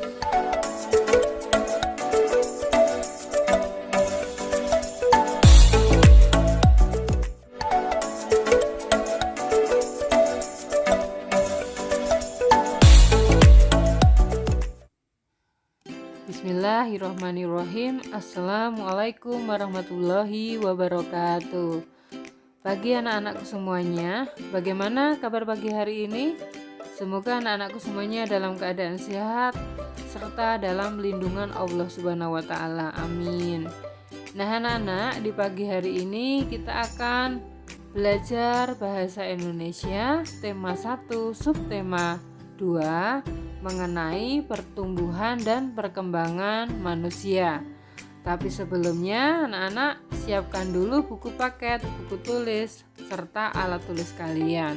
Bismillahirrahmanirrahim. Assalamualaikum warahmatullahi wabarakatuh. Pagi anak-anakku semuanya, bagaimana kabar pagi hari ini? Semoga anak-anakku semuanya dalam keadaan sehat serta dalam lindungan Allah Subhanahu wa taala. Amin. Nah, anak-anak, di pagi hari ini kita akan belajar bahasa Indonesia tema 1, subtema 2 mengenai pertumbuhan dan perkembangan manusia. Tapi sebelumnya anak-anak siapkan dulu buku paket, buku tulis, serta alat tulis kalian.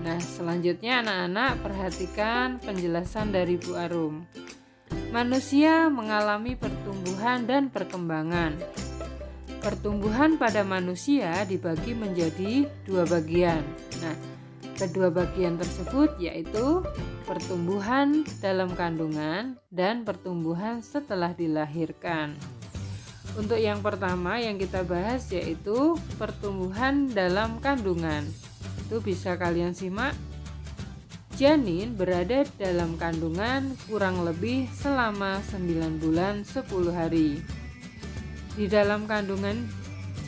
Nah, selanjutnya anak-anak perhatikan penjelasan dari Bu Arum. Manusia mengalami pertumbuhan dan perkembangan. Pertumbuhan pada manusia dibagi menjadi 2 bagian. Nah, kedua bagian tersebut yaitu pertumbuhan dalam kandungan dan pertumbuhan setelah dilahirkan. Untuk yang pertama yang kita bahas yaitu pertumbuhan dalam kandungan. Itu bisa kalian simak. Janin berada dalam kandungan kurang lebih selama 9 bulan 10 hari. Di dalam kandungan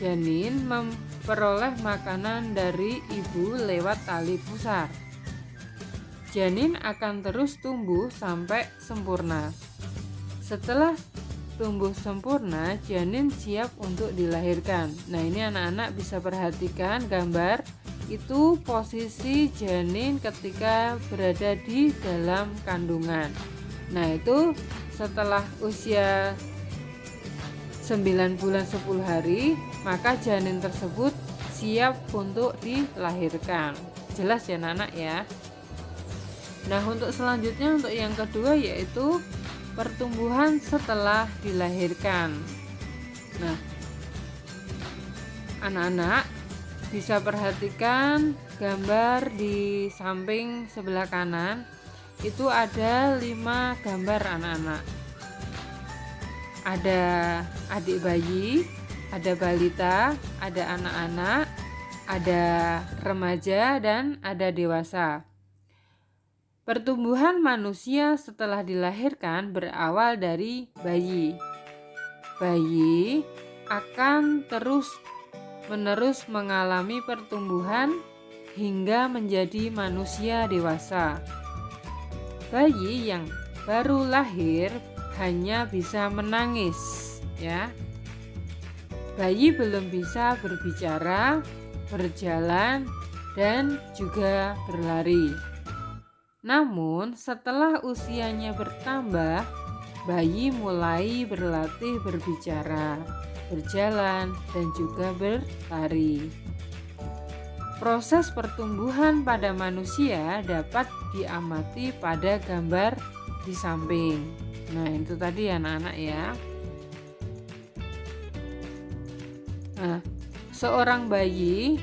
janin memperoleh makanan dari ibu lewat tali pusar. Janin akan terus tumbuh sampai sempurna. Setelah tumbuh sempurna, janin siap untuk dilahirkan. Nah, ini anak-anak bisa perhatikan gambar itu posisi janin ketika berada di dalam kandungan. Nah, itu setelah usia 9 bulan 10 hari, maka janin tersebut siap untuk dilahirkan. Jelas ya anak-anak ya. Nah, untuk selanjutnya untuk yang kedua yaitu pertumbuhan setelah dilahirkan. Nah, anak-anak bisa perhatikan gambar di samping sebelah kanan. Itu ada 5 gambar anak-anak. Ada adik bayi, ada balita, ada anak-anak, ada remaja, dan ada dewasa. Pertumbuhan manusia setelah dilahirkan berawal dari bayi. Bayi akan terus-menerus mengalami pertumbuhan hingga menjadi manusia dewasa. Bayi yang baru lahir hanya bisa menangis, ya. Bayi belum bisa berbicara, berjalan, dan juga berlari. Namun, setelah usianya bertambah, bayi mulai berlatih berbicara, berjalan, dan juga berlari. Proses pertumbuhan pada manusia dapat diamati pada gambar di samping. Nah, itu tadi anak-anak ya. Nah, seorang bayi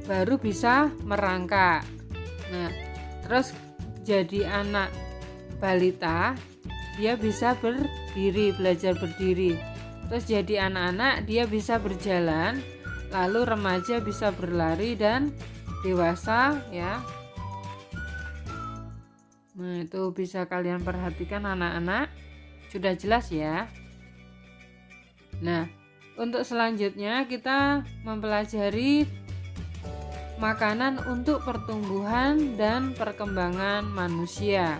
baru bisa merangkak. Nah, terus jadi anak balita, dia bisa berdiri, belajar berdiri. Terus jadi anak-anak, dia bisa berjalan. Lalu remaja bisa berlari, dan dewasa ya. Nah, itu bisa kalian perhatikan anak-anak. Sudah jelas ya. Nah, untuk selanjutnya kita mempelajari makanan untuk pertumbuhan dan perkembangan manusia.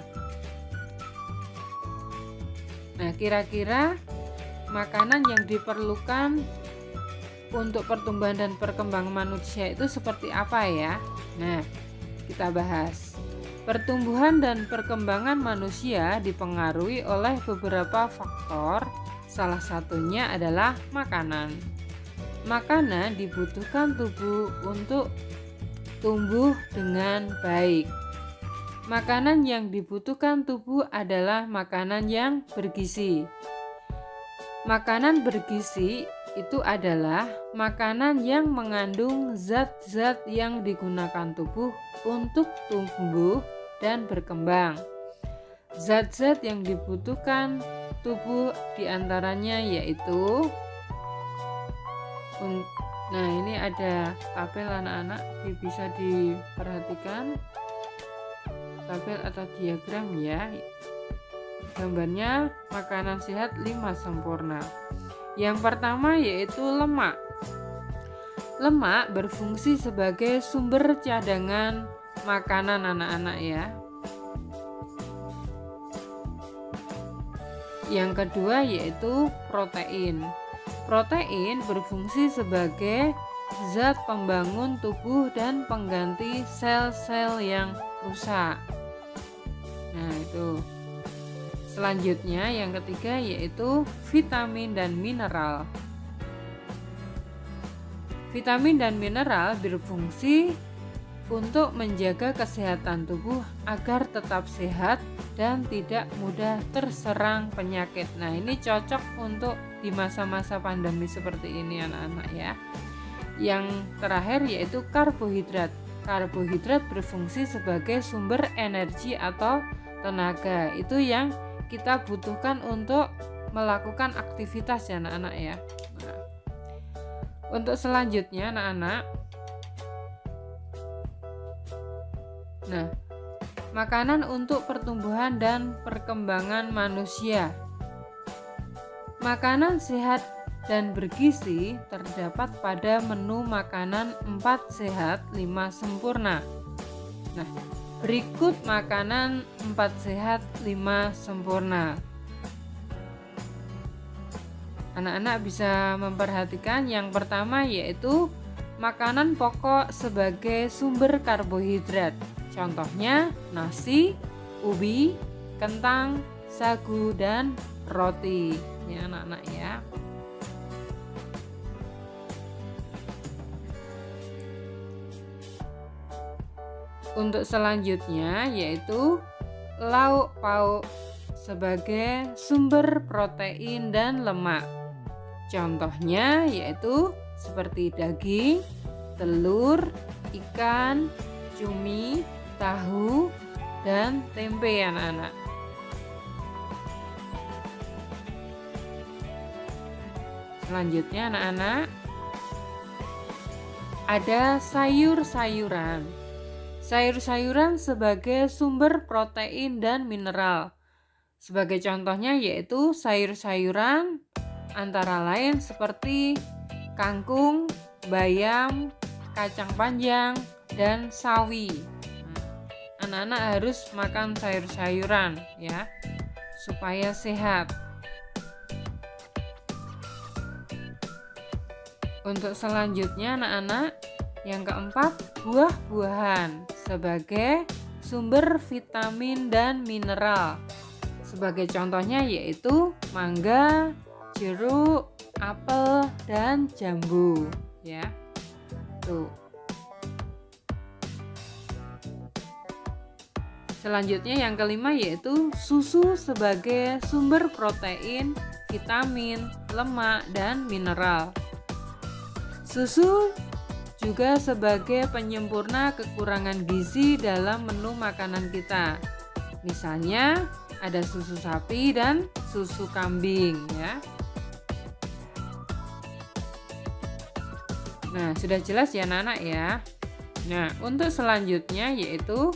Nah, kira-kira makanan yang diperlukan untuk pertumbuhan dan perkembangan manusia itu seperti apa ya? Nah, kita bahas. Pertumbuhan dan perkembangan manusia dipengaruhi oleh beberapa faktor. Salah satunya adalah makanan. Makanan dibutuhkan tubuh untuk tumbuh dengan baik. Makanan yang dibutuhkan tubuh adalah makanan yang bergizi. Makanan bergizi itu adalah makanan yang mengandung zat-zat yang digunakan tubuh untuk tumbuh dan berkembang. Zat-zat yang dibutuhkan tubuh diantaranya yaitu, nah ini ada tabel anak-anak, bisa diperhatikan tabel atau diagram ya. Gambarnya makanan sehat 5 sempurna. Yang pertama yaitu lemak. Lemak berfungsi sebagai sumber cadangan makanan anak-anak ya. Yang kedua yaitu protein. Protein berfungsi sebagai zat pembangun tubuh dan pengganti sel-sel yang rusak. Nah, itu. Selanjutnya yang ketiga yaitu vitamin dan mineral. Vitamin dan mineral berfungsi untuk menjaga kesehatan tubuh agar tetap sehat dan tidak mudah terserang penyakit. Nah, ini cocok untuk di masa-masa pandemi seperti ini anak-anak ya. Yang terakhir yaitu karbohidrat. Karbohidrat berfungsi sebagai sumber energi atau tenaga. Itu yang kita butuhkan untuk melakukan aktivitas ya anak-anak ya. Nah, untuk selanjutnya anak-anak, nah, makanan untuk pertumbuhan dan perkembangan manusia. Makanan sehat dan bergizi terdapat pada menu makanan 4 sehat 5 sempurna. Nah, berikut makanan 4 sehat 5 sempurna. Anak-anak bisa memperhatikan yang pertama yaitu makanan pokok sebagai sumber karbohidrat. Contohnya nasi, ubi, kentang, sagu, dan roti. Ya anak-anak ya. Untuk selanjutnya yaitu lauk pauk sebagai sumber protein dan lemak. Contohnya yaitu seperti daging, telur, ikan, cumi, tahu, dan tempe anak-anak. Selanjutnya anak-anak, ada sayur-sayuran. Sayur-sayuran sebagai sumber protein dan mineral. Sebagai contohnya yaitu sayur-sayuran antara lain seperti kangkung, bayam, kacang panjang, dan sawi. Anak-anak harus makan sayur-sayuran ya, supaya sehat. Untuk selanjutnya anak-anak, yang keempat, buah-buahan sebagai sumber vitamin dan mineral. Sebagai contohnya yaitu mangga, jeruk, apel, dan jambu ya. Tuh. Selanjutnya yang kelima yaitu susu sebagai sumber protein, vitamin, lemak, dan mineral. Susu juga sebagai penyempurna kekurangan gizi dalam menu makanan kita. Misalnya ada susu sapi dan susu kambing ya. Nah, sudah jelas ya anak-anak ya. Nah, untuk selanjutnya yaitu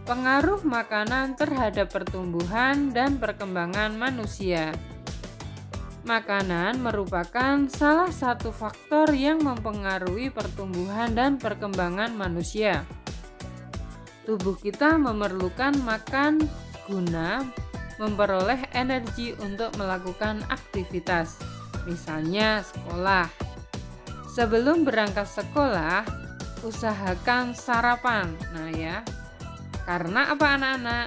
pengaruh makanan terhadap pertumbuhan dan perkembangan manusia. Makanan merupakan salah satu faktor yang mempengaruhi pertumbuhan dan perkembangan manusia. Tubuh kita memerlukan makan guna memperoleh energi untuk melakukan aktivitas, misalnya sekolah. Sebelum berangkat sekolah, usahakan sarapan. Nah ya, karena apa anak-anak?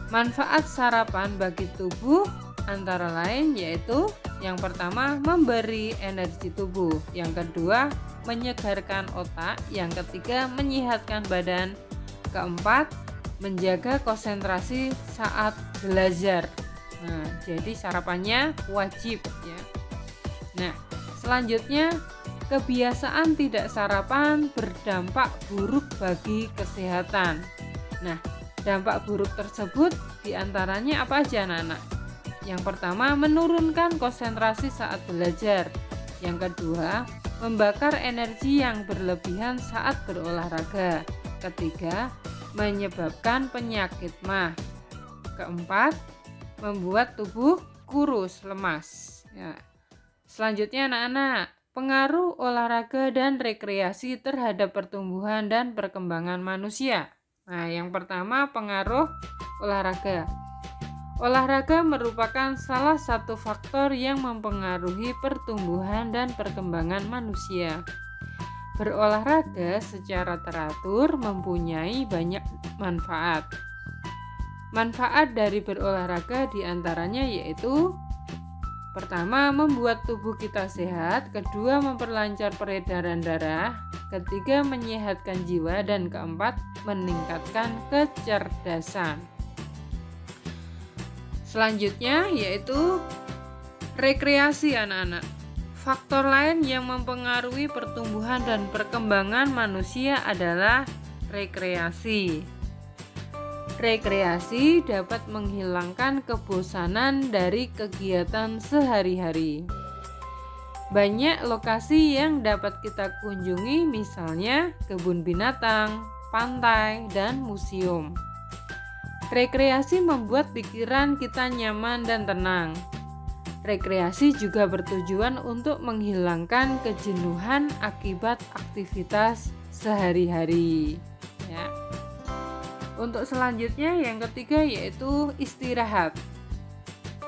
Manfaat sarapan bagi tubuh antara lain yaitu yang pertama memberi energi tubuh, yang kedua menyegarkan otak, yang ketiga menyehatkan badan, keempat menjaga konsentrasi saat belajar. Nah, jadi sarapannya wajib ya. Nah, selanjutnya kebiasaan tidak sarapan berdampak buruk bagi kesehatan. Nah, Dampak buruk tersebut diantaranya apa aja anak-anak? Yang pertama, menurunkan konsentrasi saat belajar. Yang kedua, membakar energi yang berlebihan saat berolahraga. Ketiga, menyebabkan penyakit MAH. Keempat, membuat tubuh kurus, lemas. Ya. Selanjutnya anak-anak, pengaruh olahraga dan rekreasi terhadap pertumbuhan dan perkembangan manusia. Nah, yang pertama pengaruh olahraga. Olahraga merupakan salah satu faktor yang mempengaruhi pertumbuhan dan perkembangan manusia. Berolahraga secara teratur mempunyai banyak manfaat. Manfaat dari berolahraga diantaranya yaitu: pertama, membuat tubuh kita sehat. Kedua, memperlancar peredaran darah. Ketiga, menyehatkan jiwa. Dan keempat, meningkatkan kecerdasan. Selanjutnya yaitu rekreasi anak-anak. Faktor lain yang mempengaruhi pertumbuhan dan perkembangan manusia adalah rekreasi. Rekreasi dapat menghilangkan kebosanan dari kegiatan sehari-hari. Banyak lokasi yang dapat kita kunjungi, misalnya kebun binatang, pantai, dan museum. Rekreasi membuat pikiran kita nyaman dan tenang. Rekreasi juga bertujuan untuk menghilangkan kejenuhan akibat aktivitas sehari-hari. Ya. Untuk selanjutnya yang ketiga yaitu istirahat.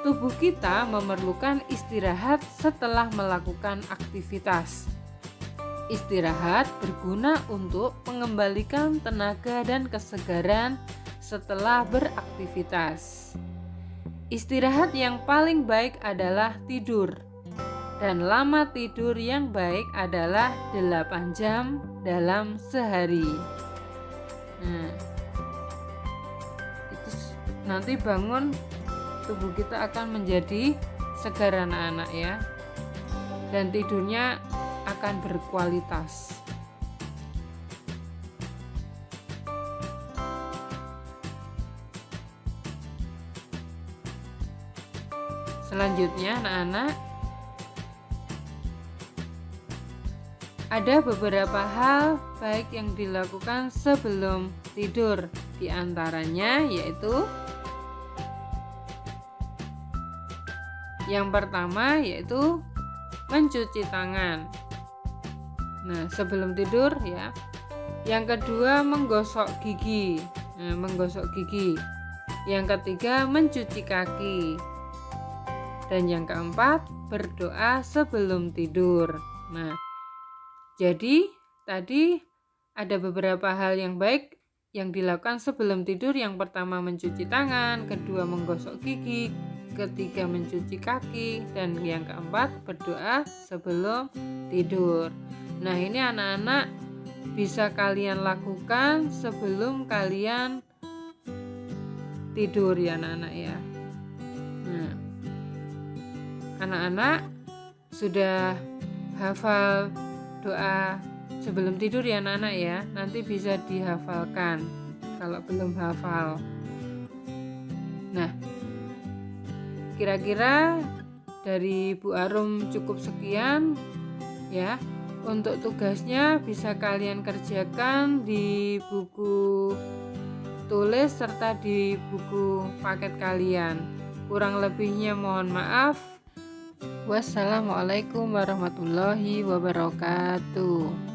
Tubuh kita memerlukan istirahat setelah melakukan aktivitas. Istirahat berguna untuk mengembalikan tenaga dan kesegaran setelah beraktivitas. Istirahat yang paling baik adalah tidur. Dan lama tidur yang baik adalah 8 jam dalam sehari. Nah, nanti bangun tubuh kita akan menjadi segar anak-anak ya, dan tidurnya akan berkualitas. Selanjutnya anak-anak, ada beberapa hal baik yang dilakukan sebelum tidur. Di antaranya yaitu yang pertama yaitu mencuci tangan. Nah, sebelum tidur ya. Yang kedua menggosok gigi. Menggosok gigi. Yang ketiga mencuci kaki. Dan yang keempat berdoa sebelum tidur. Nah, jadi tadi ada beberapa hal yang baik yang dilakukan sebelum tidur. Yang pertama mencuci tangan, kedua menggosok gigi, ketiga mencuci kaki, dan yang keempat berdoa sebelum tidur. Nah, ini anak-anak bisa kalian lakukan sebelum kalian tidur ya anak-anak ya. Nah, anak-anak sudah hafal doa sebelum tidur ya anak-anak ya. Nanti bisa dihafalkan kalau belum hafal. Nah, kira-kira dari Bu Arum cukup sekian ya. Untuk tugasnya bisa kalian kerjakan di buku tulis serta di buku paket kalian. Kurang lebihnya mohon maaf. Wassalamualaikum warahmatullahi wabarakatuh.